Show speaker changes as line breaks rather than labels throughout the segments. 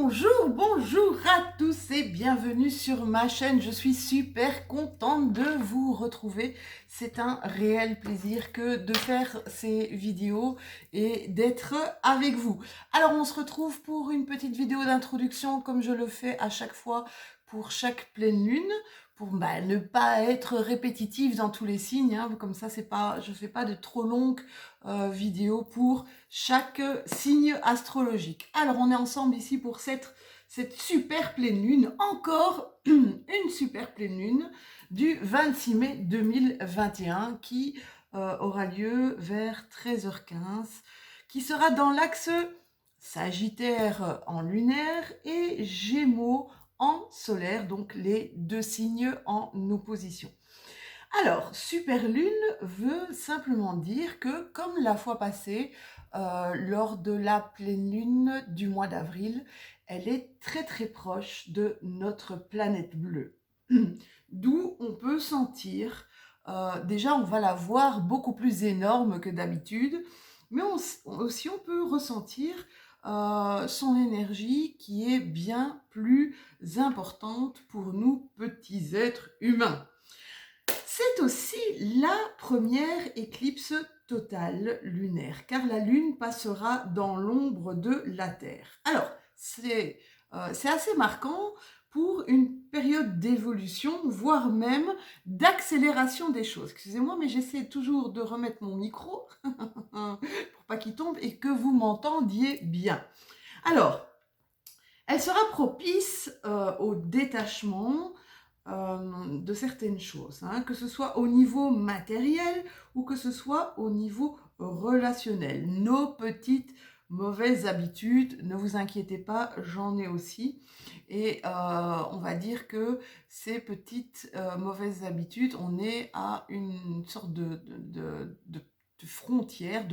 Bonjour à tous et bienvenue sur ma chaîne. Je suis super contente de vous retrouver. C'est un réel plaisir que de faire ces vidéos et d'être avec vous. Alors on se retrouve pour une petite vidéo d'introduction comme je le fais à chaque fois pour chaque pleine lune, pour ne pas être répétitive dans tous les signes, hein. Comme ça je ne fais pas de trop longues vidéos pour chaque signe astrologique. Alors on est ensemble ici pour cette super pleine lune, encore une super pleine lune du 26 mai 2021 qui aura lieu vers 13h15, qui sera dans l'axe Sagittaire en lunaire et Gémeaux en solaire, donc les deux signes en opposition. Alors, super lune veut simplement dire que, comme la fois passée, lors de la pleine lune du mois d'avril, elle est très très proche de notre planète bleue. D'où on peut sentir, déjà on va la voir beaucoup plus énorme que d'habitude, mais aussi on peut ressentir son énergie qui est bien plus importante pour nous petits êtres humains. C'est aussi la première éclipse totale lunaire, car la Lune passera dans l'ombre de la Terre. Alors, c'est assez marquant pour une période d'évolution, voire même d'accélération des choses. Excusez-moi, mais j'essaie toujours de remettre mon micro pour pas qu'il tombe et que vous m'entendiez bien. Alors, elle sera propice au détachement de certaines choses, hein, que ce soit au niveau matériel ou que ce soit au niveau relationnel. Nos petites mauvaises habitudes, ne vous inquiétez pas, j'en ai aussi. Et on va dire que ces petites mauvaises habitudes, on est à une sorte de frontière,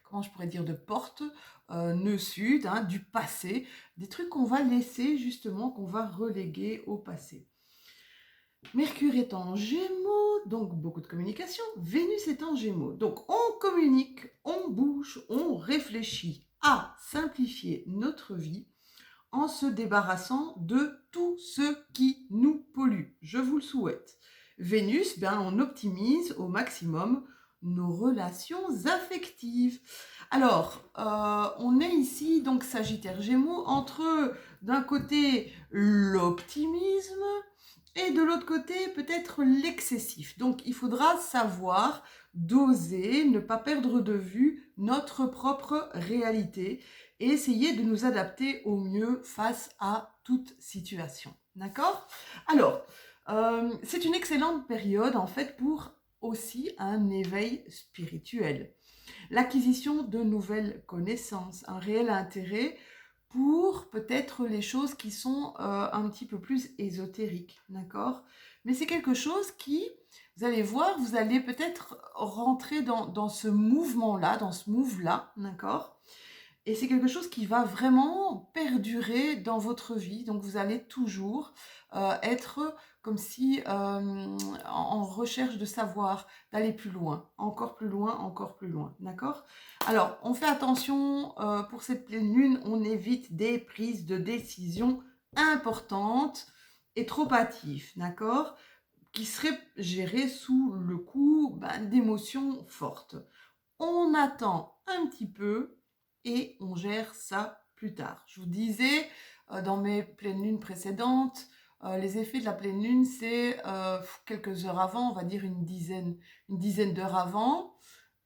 comment je pourrais dire, de porte, nœud sud, hein, du passé, des trucs qu'on va laisser justement, qu'on va reléguer au passé. Mercure est en Gémeaux, donc beaucoup de communication. Vénus est en Gémeaux, donc on communique, on bouge, on réfléchit à simplifier notre vie en se débarrassant de tout ce qui nous pollue. Je vous le souhaite. Vénus, on optimise au maximum nos relations affectives. Alors, on est ici, donc Sagittaire Gémeaux, entre d'un côté l'optimisme, et de l'autre côté, peut-être l'excessif. Donc, il faudra savoir doser, ne pas perdre de vue notre propre réalité et essayer de nous adapter au mieux face à toute situation. D'accord ? Alors, c'est une excellente période, en fait, pour aussi un éveil spirituel. L'acquisition de nouvelles connaissances, un réel intérêt pour peut-être les choses qui sont un petit peu plus ésotériques, d'accord ? Mais c'est quelque chose qui, vous allez voir, vous allez peut-être rentrer dans ce mouvement-là, dans ce move-là, d'accord ? Et c'est quelque chose qui va vraiment perdurer dans votre vie. Donc, vous allez toujours être comme si en recherche de savoir, d'aller plus loin, encore plus loin, encore plus loin. D'accord ? Alors, on fait attention pour cette pleine lune, on évite des prises de décision importantes et trop hâtives. D'accord ? Qui seraient gérées sous le coup d'émotions fortes. On attend un petit peu et on gère ça plus tard. Je vous disais dans mes pleines lunes précédentes, les effets de la pleine lune, c'est quelques heures avant, on va dire une dizaine d'heures avant,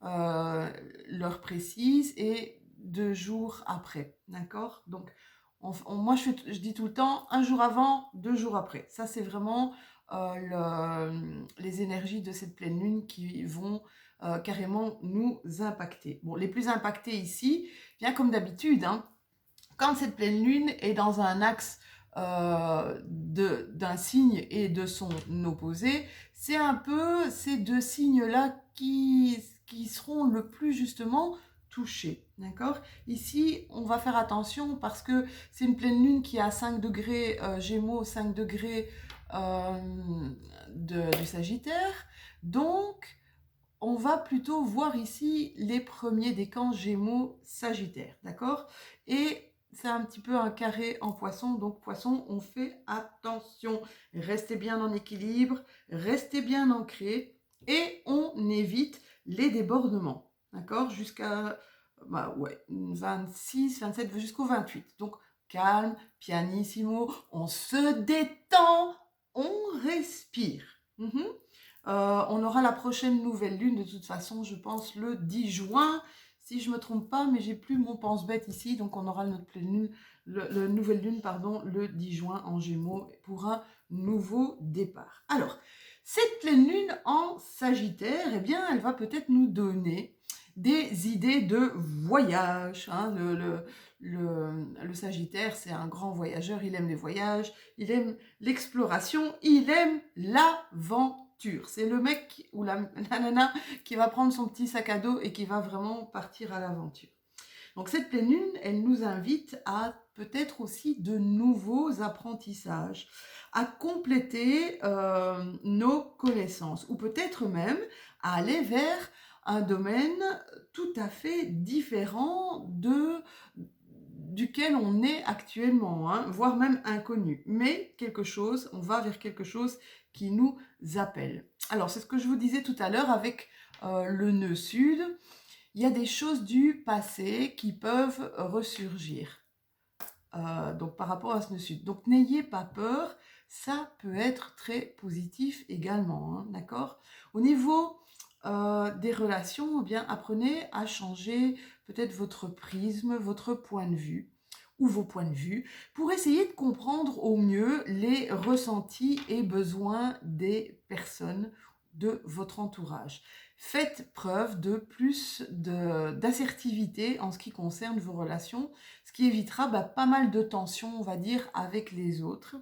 l'heure précise, et 2 jours après. D'accord ? Donc, moi, je dis tout le temps, 1 jour avant, 2 jours après. Ça, c'est vraiment les énergies de cette pleine lune qui vont carrément nous impacter. Bon, les plus impactés ici, bien comme d'habitude, hein, quand cette pleine lune est dans un axe d'un signe et de son opposé, c'est un peu ces deux signes-là qui seront le plus justement touchés. D'accord ? Ici, on va faire attention parce que c'est une pleine lune qui est à 5 degrés Gémeaux, 5 degrés du Sagittaire. Donc, on va plutôt voir ici les premiers décans Gémeaux Sagittaire, d'accord ? Et c'est un petit peu un carré en poisson, donc poisson, on fait attention. Restez bien en équilibre, restez bien ancré et on évite les débordements, d'accord? Jusqu'à, bah ouais, 26, 27, jusqu'au 28. Donc, calme, pianissimo, on se détend, on respire. On aura la prochaine nouvelle lune, de toute façon, je pense, le 10 juin, si je ne me trompe pas, mais j'ai plus mon pense-bête ici, donc on aura notre pleine lune, le nouvelle lune, pardon, le 10 juin en Gémeaux pour un nouveau départ. Alors, cette pleine lune en Sagittaire, eh bien, elle va peut-être nous donner des idées de voyage. Hein. Le Sagittaire, c'est un grand voyageur, il aime les voyages, il aime l'exploration, il aime l'aventure. C'est le mec ou la nana qui va prendre son petit sac à dos et qui va vraiment partir à l'aventure. Donc cette pleine lune, elle nous invite à peut-être aussi de nouveaux apprentissages, à compléter nos connaissances, ou peut-être même à aller vers un domaine tout à fait différent duquel on est actuellement, hein, voire même inconnu. Mais on va vers quelque chose qui nous appelle. Alors, c'est ce que je vous disais tout à l'heure avec le nœud sud. Il y a des choses du passé qui peuvent ressurgir. Donc, par rapport à ce nœud sud. Donc, n'ayez pas peur, ça peut être très positif également, hein, d'accord? Au niveau des relations, eh bien, apprenez à changer peut-être votre prisme, votre point de vue ou vos points de vue pour essayer de comprendre au mieux les ressentis et besoins des personnes de votre entourage. Faites preuve de plus d'assertivité en ce qui concerne vos relations, ce qui évitera pas mal de tensions, on va dire, avec les autres.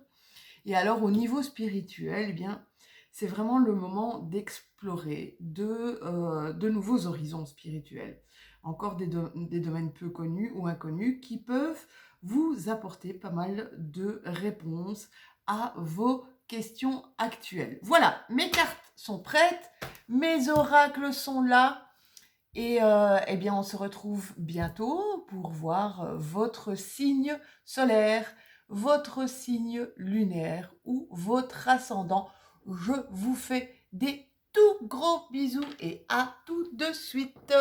Et alors, au niveau spirituel, eh bien, c'est vraiment le moment d'explorer de nouveaux horizons spirituels. Encore des domaines peu connus ou inconnus qui peuvent vous apporter pas mal de réponses à vos questions actuelles. Voilà, mes cartes sont prêtes, mes oracles sont là. Et eh bien, on se retrouve bientôt pour voir votre signe solaire, votre signe lunaire ou votre ascendant. Je vous fais des tout gros bisous et à tout de suite.